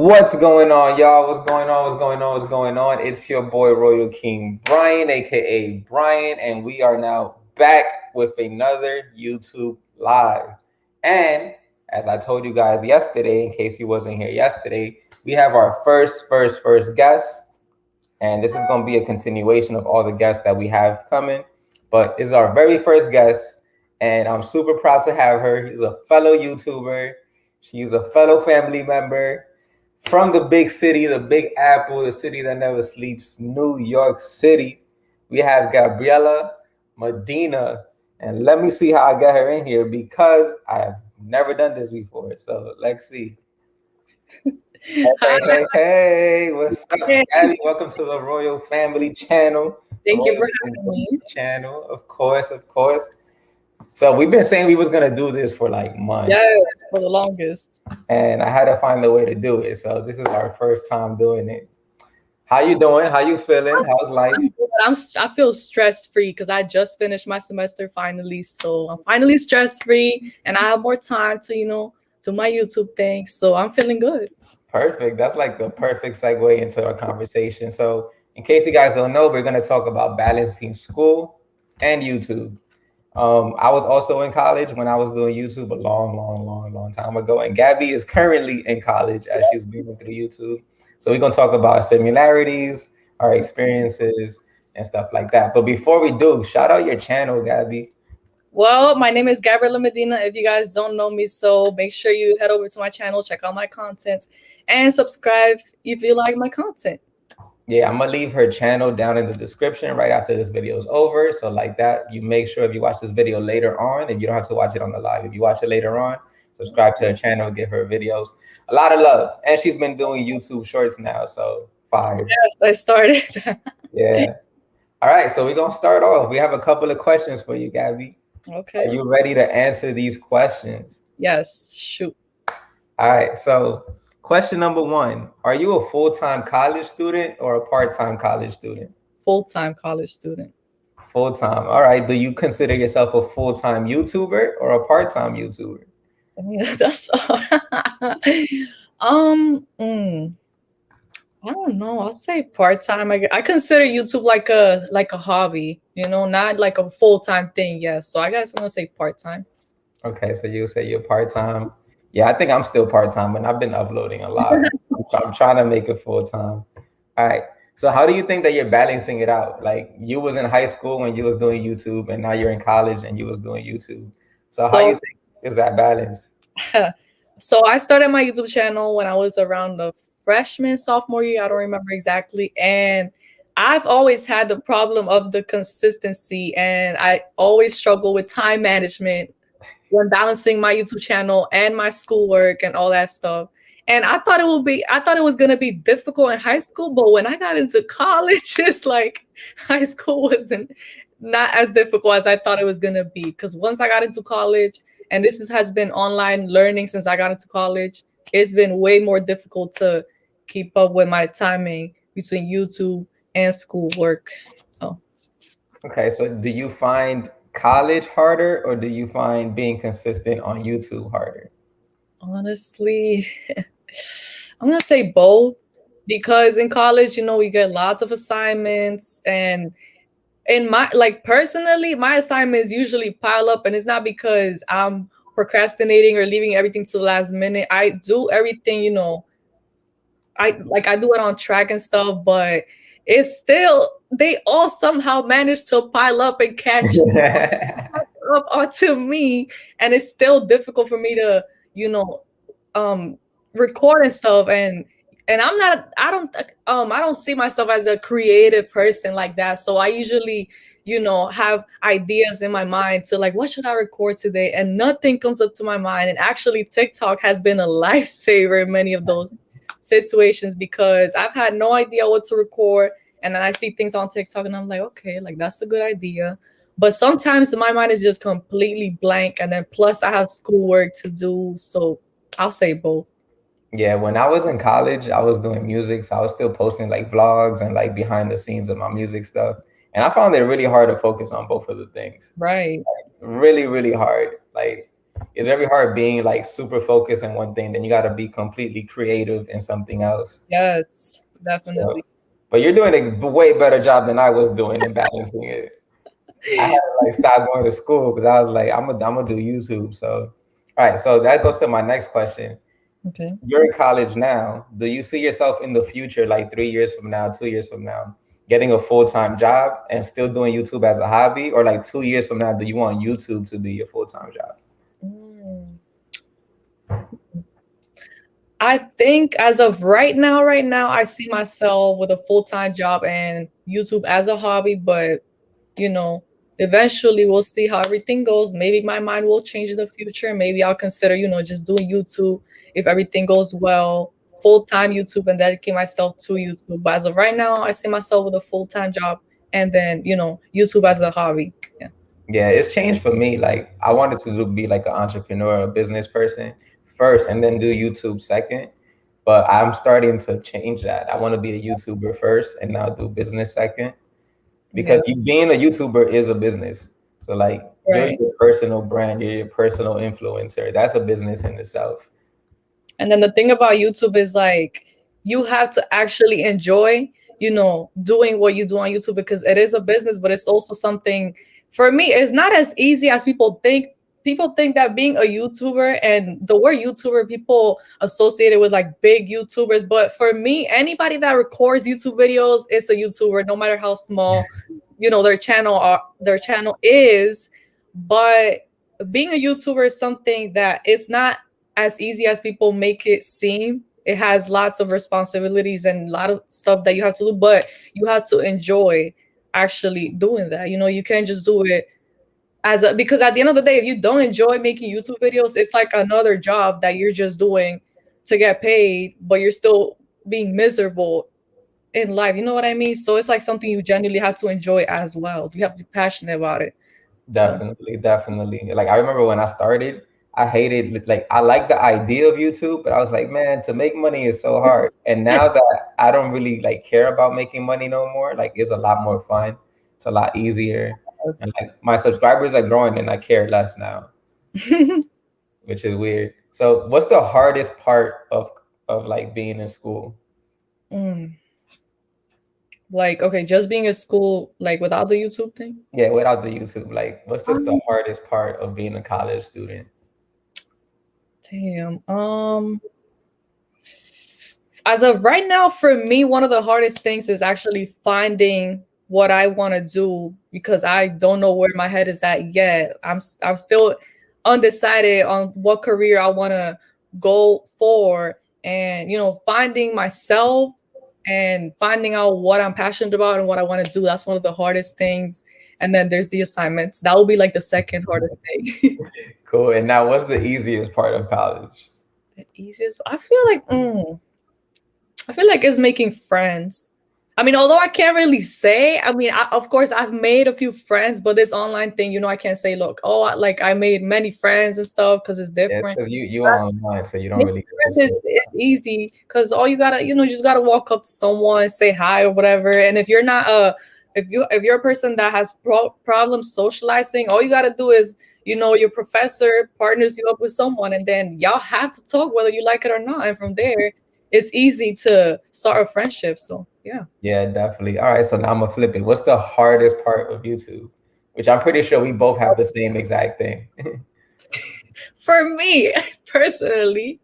What's going on, y'all? What's going on? What's going on? What's going on? It's your boy Royal King Brian, aka Brian, and we are now back with another YouTube live. And as I told you guys yesterday, in case you wasn't here yesterday, we have our first guest, and this is going to be a continuation of all the guests that we have coming. But this is our very first guest, and I'm super proud to have her. She's a fellow YouTuber. She's a fellow family member. From the big city, the Big Apple, the city that never sleeps, New York City, we have Gabriela Medina. And let me see how I get her in here because I've never done this before. So let's see. Hey, what's up, Gaby? Welcome to the Royal Family Channel. Thank you for having me. Channel, of course. So we've been saying we was gonna do this for like months. Yes, for the longest. And I had to find a way to do it. So this is our first time doing it. How you doing? How you feeling? How's life? I feel stress-free because I just finished my semester finally. So I'm finally stress-free and I have more time to, do my YouTube thing. So I'm feeling good. Perfect. That's like the perfect segue into our conversation. So in case you guys don't know, we're gonna talk about balancing school and YouTube. I was also in college when I was doing YouTube a long time ago. And Gaby is currently in college as she's moving through YouTube. So we're going to talk about similarities, our experiences, and stuff like that. But before we do, shout out your channel, Gaby. Well, my name is Gabriela Medina. If you guys don't know me, so make sure you head over to my channel, check out my content, and subscribe if you like my content. Yeah, I'm gonna leave her channel down in the description right after this video is over. So like that, you make sure if you watch this video later on, if you don't have to watch it on the live, if you watch it later on, subscribe to her channel, give her videos. A lot of love. And she's been doing YouTube shorts now, so fire. Yes, I started. Yeah. All right, so we're gonna start off. We have a couple of questions for you, Gaby. Okay. Are you ready to answer these questions? Yes, shoot. All right, so question number one, are you a full-time college student or a part-time college student? Full-time college student. Full-time. All right. Do you consider yourself a full-time YouTuber or a part-time YouTuber? Yeah, that's I don't know. I'll say part-time. I consider YouTube like a hobby, not like a full-time thing. Yes. So I guess I'm gonna say part-time. Okay, so you say you're part-time. Yeah, I think I'm still part-time, and I've been uploading a lot. I'm trying to make it full-time. All right. So how do you think that you're balancing it out? Like you was in high school when you was doing YouTube, and now you're in college and you was doing YouTube. So how do you think is that balance? So I started my YouTube channel when I was around the freshman, sophomore year. I don't remember exactly. And I've always had the problem of the consistency, and I always struggle with time management when balancing my YouTube channel and my schoolwork and all that stuff. And I thought it was gonna be difficult in high school, but when I got into college, it's like high school wasn't not as difficult as I thought it was gonna be. Because once I got into college, and has been online learning since I got into college, it's been way more difficult to keep up with my timing between YouTube and schoolwork. So okay, so do you find college harder or do you find being consistent on YouTube harder? Honestly, I'm gonna say both, because in college, we get lots of assignments, and in personally, my assignments usually pile up, and it's not because I'm procrastinating or leaving everything to the last minute. I do everything, I do it on track and stuff, but it's still, they all somehow manage to pile up and catch up onto me, and it's still difficult for me to record and stuff, and I don't see myself as a creative person like that. So I usually have ideas in my mind to like, what should I record today, and nothing comes up to my mind. And actually TikTok has been a lifesaver in many of those situations, because I've had no idea what to record, and then I see things on TikTok and I'm like, okay, like that's a good idea. But sometimes my mind is just completely blank, and then plus I have schoolwork to do. So I'll say both. Yeah, when I was in college, I was doing music, so I was still posting like vlogs and like behind the scenes of my music stuff. And I found it really hard to focus on both of the things. Right. Like, really hard. Like it's very hard being like super focused in one thing. Then you got to be completely creative in something else. Yes, So, definitely. but you're doing a way better job than I was doing in balancing it. I had to like stop going to school because I was like, I'm gonna do YouTube. So, all right. So that goes to my next question. Okay. You're in college now. Do you see yourself in the future, like 3 years from now, 2 years from now, getting a full-time job and still doing YouTube as a hobby? Or like 2 years from now, do you want YouTube to be your full-time job? Mm. I think as of right now, I see myself with a full-time job and YouTube as a hobby, but you know, eventually we'll see how everything goes. Maybe my mind will change in the future. Maybe I'll consider, just doing YouTube if everything goes well, full-time YouTube and dedicate myself to YouTube. But as of right now, I see myself with a full-time job and then, YouTube as a hobby. Yeah. Yeah, it's changed for me. Like I wanted to be like an entrepreneur, a business person first, and then do YouTube second. But I'm starting to change that. I want to be a YouTuber first and now do business second. Yeah. Because you being a YouTuber is a business. So like you're Right. your personal brand, you're your personal influencer. That's a business in itself. And then the thing about YouTube is like you have to actually enjoy, doing what you do on YouTube because it is a business, but it's also something for me, it's not as easy as people think. People think that being a YouTuber and the word YouTuber, people associate it with like big YouTubers. But for me, anybody that records YouTube videos is a YouTuber, no matter how small, their channel is. But being a YouTuber is something that it's not as easy as people make it seem. It has lots of responsibilities and a lot of stuff that you have to do, but you have to enjoy actually doing that. You can't just do it because at the end of the day, if you don't enjoy making YouTube videos, it's like another job that you're just doing to get paid, but you're still being miserable in life. You know what I mean? So it's like something you genuinely have to enjoy as well. You have to be passionate about it. So Definitely, definitely. Like I remember when I started, I hated like I like the idea of YouTube, but I was like, man, to make money is so hard. And now that I don't really like care about making money no more, like it's a lot more fun. It's a lot easier. And like my subscribers are growing and I care less now, which is weird. So what's the hardest part of like being in school? Mm. Like, okay, just being at school, like without the YouTube thing. Yeah, without the YouTube, like what's just the Um, hardest part of being a college student? Damn. As of right now, for me, one of the hardest things is actually finding what I want to do because I don't know where my head is at yet. I'm still undecided on what career I want to go for, and finding myself and finding out what I'm passionate about and what I want to do. That's one of the hardest things. And then there's the assignments. That will be like the second hardest thing. Cool. And now what's the easiest part of college? The easiest. I feel like it's making friends. I mean, although I can't really say, I mean, of course, I've made a few friends, but this online thing, I can't say, look, oh, I made many friends and stuff because it's Yeah, it's different. because you are online, so you don't Making really get to friends say. is easy because all you gotta, you just gotta walk up to someone, say hi or whatever. And if you're not if you're a person that has problems socializing, all you gotta do is, your professor partners you up with someone, and then y'all have to talk whether you like it or not. And from there, it's easy to start a friendship. So yeah. Yeah, definitely. All right, so now I'm gonna flip it. What's the hardest part of YouTube? Which I'm pretty sure we both have the same exact thing. For me personally,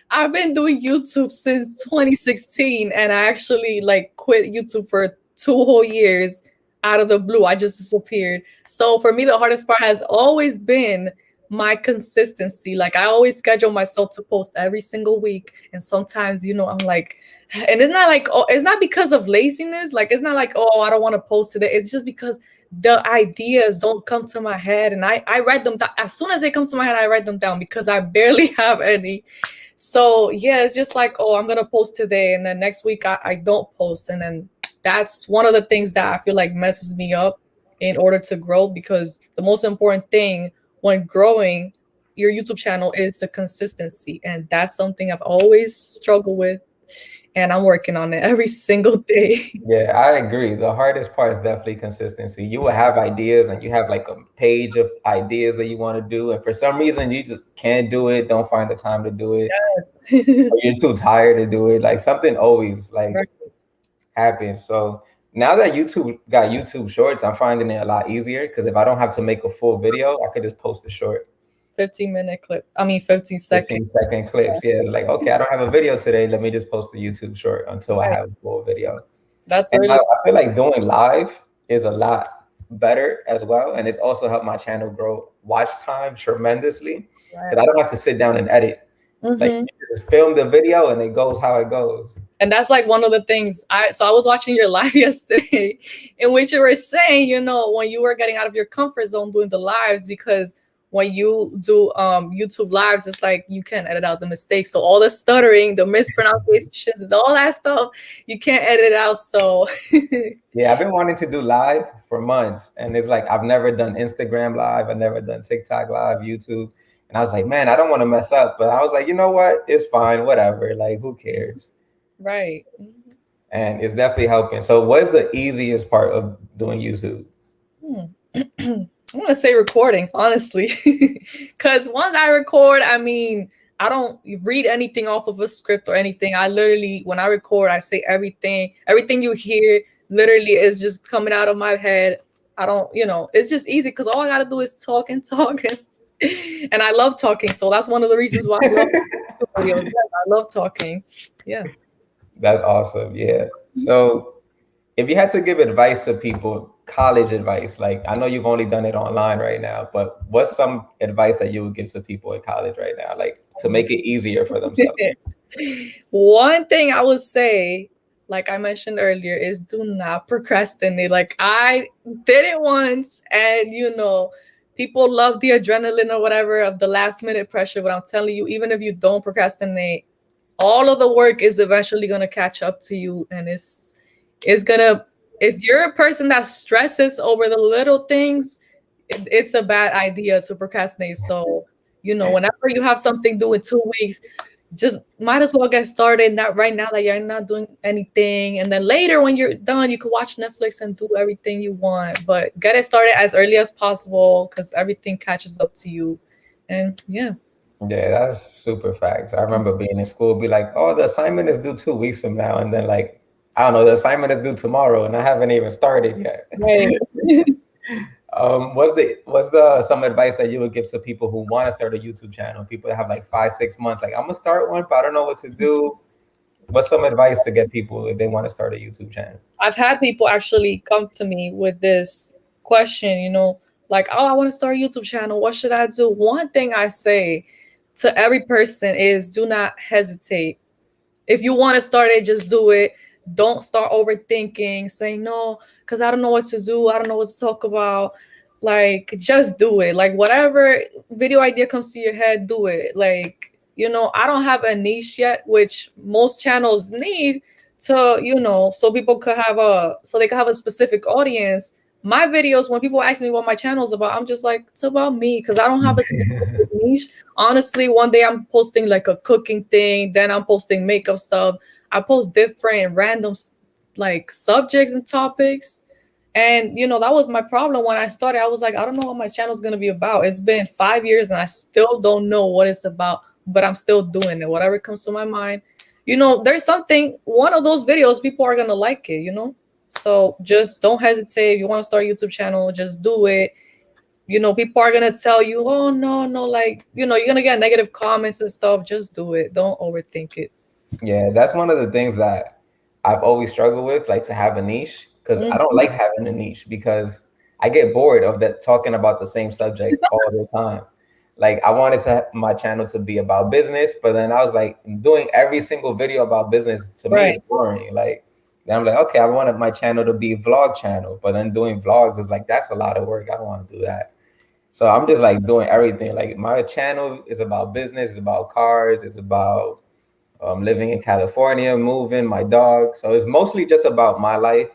I've been doing YouTube since 2016, and I actually like quit YouTube for 2 whole years out of the blue. I just disappeared. So for me, the hardest part has always been my consistency. Like I always schedule myself to post every single week, and sometimes, I'm like, and it's not like, oh, it's not because of laziness. Like it's not like, oh, I don't want to post today. It's just because the ideas don't come to my head, and I write them down. As soon as they come to my head, I write them down because I barely have any. So yeah, it's just like, oh, I'm gonna post today, and then next week I don't post. And then that's one of the things that I feel like messes me up in order to grow, because the most important thing when growing your YouTube channel is the consistency, and that's something I've always struggled with. and I'm working on it every single day. Yeah, I agree. The hardest part is definitely consistency. You will have ideas and you have like a page of ideas that you want to do, and for some reason you just can't do it, don't find the time to do it, or you're too tired to do it. Like something always like Right. happens. So now that YouTube got YouTube Shorts, I'm finding it a lot easier because if I don't have to make a full video, I could just post a short 15-minute clip. I mean, 15-second. 15-second clips. Yeah, like okay, I don't have a video today. Let me just post the YouTube short until I Right. have a full video. That's And really I feel like doing live is a lot better as well. And it's also helped my channel grow watch time tremendously right. because I don't have to sit down and edit. Like Hmm. you just film the video and it goes how it goes. And that's like one of the things I was watching your live yesterday in which you were saying, when you were getting out of your comfort zone doing the lives, because when you do YouTube lives, it's like you can't edit out the mistakes. So all the stuttering, the mispronunciations, all that stuff, you can't edit out. So Yeah, I've been wanting to do live for months. And it's like I've never done Instagram live, I've never done TikTok live, YouTube. And I was like, man, I don't want to mess up. But I was like, you know what? It's fine, whatever. Like, who cares? right. And it's definitely helping. So what's the easiest part of doing YouTube? Hmm. I'm gonna say recording, honestly, because once I record, I mean, I don't read anything off of a script or anything. I literally, when I record, I say everything. Everything you hear, literally, is just coming out of my head. I don't, it's just easy because all I gotta do is talk and talk, and I love talking. So that's one of the reasons why I love videos. Yes, I love talking. Yeah. That's awesome. Yeah. So if you had to give advice to people, college advice, like I know you've only done it online right now, but what's some advice that you would give to people in college right now, like to make it easier for themselves? One thing I would say, like I mentioned earlier, is do not procrastinate. Like I did it once, and people love the adrenaline or whatever of the last minute pressure. But I'm telling you, even if you don't procrastinate, all of the work is eventually gonna catch up to you, and it's gonna. If you're a person that stresses over the little things, it's a bad idea to procrastinate. So, whenever you have something due in 2 weeks, just might as well get started. Not right now that you're not doing anything, and then later when you're done, you can watch Netflix and do everything you want. But get it started as early as possible because everything catches up to you. And yeah. Yeah, that's super facts. I remember being in school, be like, oh, the assignment is due 2 weeks from now. And then like, I don't know, the assignment is due tomorrow and I haven't even started yet. Right. What's the some advice that you would give to people who want to start a YouTube channel? People that have like 5, 6 months, like I'm gonna start one, but I don't know what to do. What's some advice to get people if they want to start a YouTube channel? I've had people actually come to me with this question, like, oh, I want to start a YouTube channel. What should I do? One thing I say to every person is do not hesitate. If you want to start it, just do it. Don't start overthinking, saying no, because I don't know what to do. I don't know what to talk about. Like, just do it. Like, whatever video idea comes to your head, do it. Like, I don't have a niche yet, which most channels need to, so people could have so they can have a specific audience. My videos, when people ask me what my channel is about, I'm just like, it's about me because I don't have a specific niche. Honestly, one day I'm posting like a cooking thing, then I'm posting makeup stuff. I post different random like subjects and topics. And that was my problem when I started. I was like, I don't know what my channel is gonna be about. It's been 5 years and I still don't know what it's about, but I'm still doing it. Whatever comes to my mind. There's something, one of those videos, people are gonna like it. So just don't hesitate. If you want to start a YouTube channel, just do it. People are gonna tell you, oh no, no, like, you're gonna get negative comments and stuff. Just do it. Don't overthink it. Yeah, that's one of the things that I've always struggled with, like to have a niche, because I don't Mhm. like having a niche because I get bored of that talking about the same subject all the time. Like I wanted my channel to be about business, but then I was like, doing every single video about business to me is Right. boring. Like then I'm like, okay, I wanted my channel to be a vlog channel, but then doing vlogs is like that's a lot of work. I don't want to do that. So I'm just like doing everything. Like my channel is about business, it's about cars, it's about living in California, moving, my dog. So it's mostly just about my life.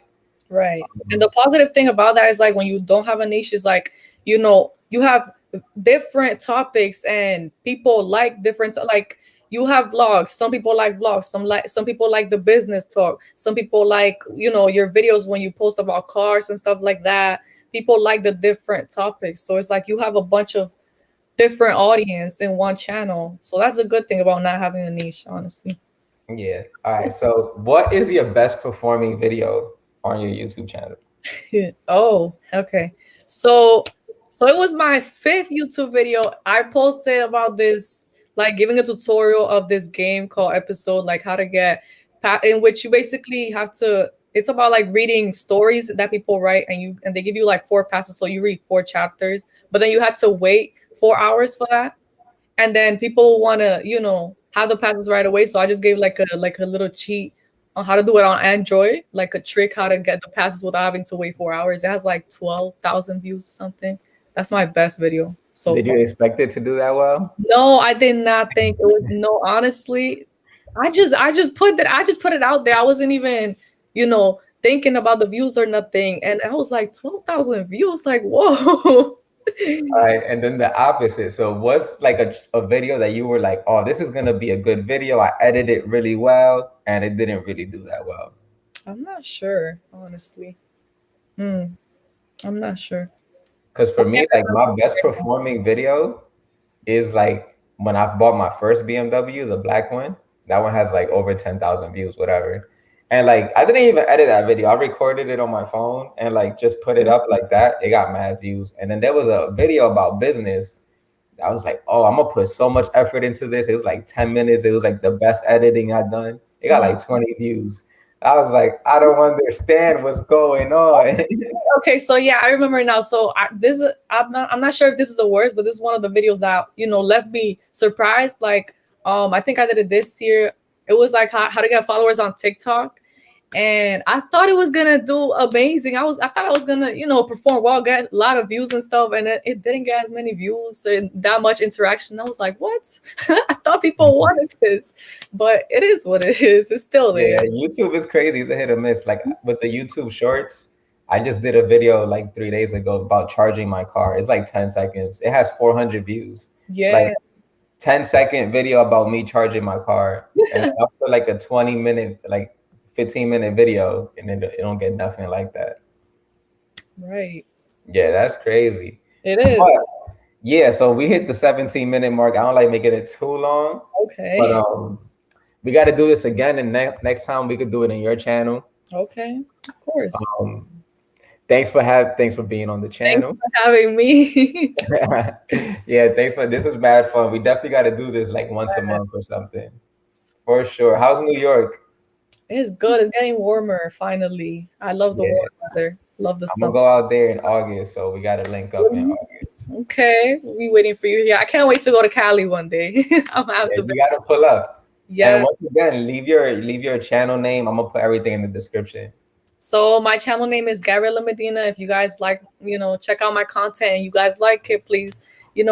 Right. And the positive thing about that is like when you don't have a niche, is like, you have different topics and people like different, like you have vlogs. Some people like vlogs. Some people like the business talk. Some people like, your videos when you post about cars and stuff like that. People like the different topics. So it's like you have a bunch of different audience in one channel. So that's a good thing about not having a niche, honestly. Yeah. All right. So, what is your best performing video on your YouTube channel? Oh, okay. So so it was my fifth YouTube video. I posted about this, like giving a tutorial of this game called Episode, like how to get in which you basically have to, it's about like reading stories that people write, and they give you like four passes. So you read four chapters, but then you had to wait 4 hours for that. And then people want to, have the passes right away. So I just gave like a little cheat on how to do it on Android, like a trick how to get the passes without having to wait 4 hours. It has like 12,000 views or something. That's my best video so Did far. you expect it to do that well? No, I did not think it was, no, honestly. I just put it out there. I wasn't even, thinking about the views or nothing. And I was like 12,000 views, like, whoa. All right. And then the opposite. So, what's like a video that you were like, oh, this is going to be a good video. I edited it really well, and it didn't really do that well? I'm not sure, honestly. Hmm. I'm not sure. Because I for me, can't like my remember best right now. performing video is like when I bought my first BMW, the black one. That one has like over 10,000 views, whatever. And like I didn't even edit that video. I recorded it on my phone and like just put it up like that. It got mad views. And then there was a video about business. I was like, oh, I'm gonna put so much effort into this. It was like 10 minutes. It was like the best editing I've done. It got like 20 views. I was like, I don't understand what's going on. Okay, so yeah, I remember now. So I'm not sure if this is the worst, but this is one of the videos that left me surprised. Like, I think I did it this year. It was like how to get followers on TikTok, and I thought it was gonna do amazing. I thought I was gonna perform well, get a lot of views and stuff, and it didn't get as many views and that much interaction. I was like, what? I thought people wanted this, but it is what it is. It's still there. Yeah, YouTube is crazy. It's a hit or miss. Like with the YouTube Shorts, I just did a video like 3 days ago about charging my car. It's like 10 seconds. It has 400 views. Like Yeah. 10-second video about me charging my car. And I'll put like a 20-minute, like 15-minute video, and it don't get nothing like that. Right. Yeah, that's crazy. It is. But yeah, so we hit the 17-minute mark. I don't like making it too long, but Okay. we got to do this again, and next time we could do it in your channel. Okay. Of course. Um, thanks for being on the Thanks channel. for having me. Yeah, this is bad fun. We definitely got to do this like once a month or something. For sure. How's New York? It's good. It's getting warmer finally. I love the Yeah, warm weather. Love the I'm gonna sun. go out there in August, so we gotta link up in August. Okay. We waiting for you here. I can't wait to go to Cali one day. I'm gonna have Yeah, to be. you gotta pull up. And Yeah. once again, leave your channel name. I'm gonna put everything in the description. So my channel name is Gabriela Medina. If you guys like, check out my content and you guys like it, please,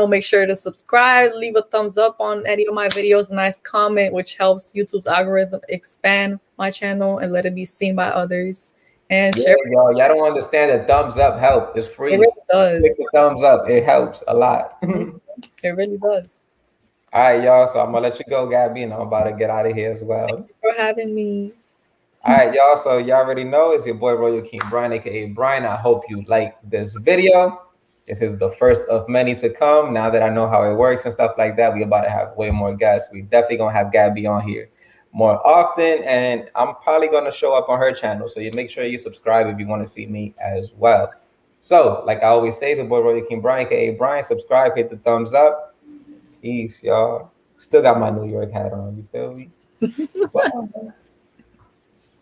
make sure to subscribe, leave a thumbs up on any of my videos, a nice comment, which helps YouTube's algorithm expand my channel and let it be seen by others. And Yeah, share. y'all don't understand that thumbs up help. It's It free. really Click does. the thumbs up. It helps a lot. Mhm. All It really does. right, y'all. So I'm gonna let you go, Gabby, and I'm about to get out of here as well. For having me. All right, y'all. So y'all already know it's your boy Royal King Brian, aka Brian. I hope you like this video. This is the first of many to come. Now that I know how it works and stuff like that, we about to have way more guests. We definitely gonna have Gabby on here more often, and I'm probably gonna show up on her channel. So you make sure you subscribe if you want to see me as well. So, like I always say, it's your boy Royal King Brian, aka Brian. Subscribe, hit the thumbs up. Peace, y'all. Still got my New York hat on. You feel me? Bye.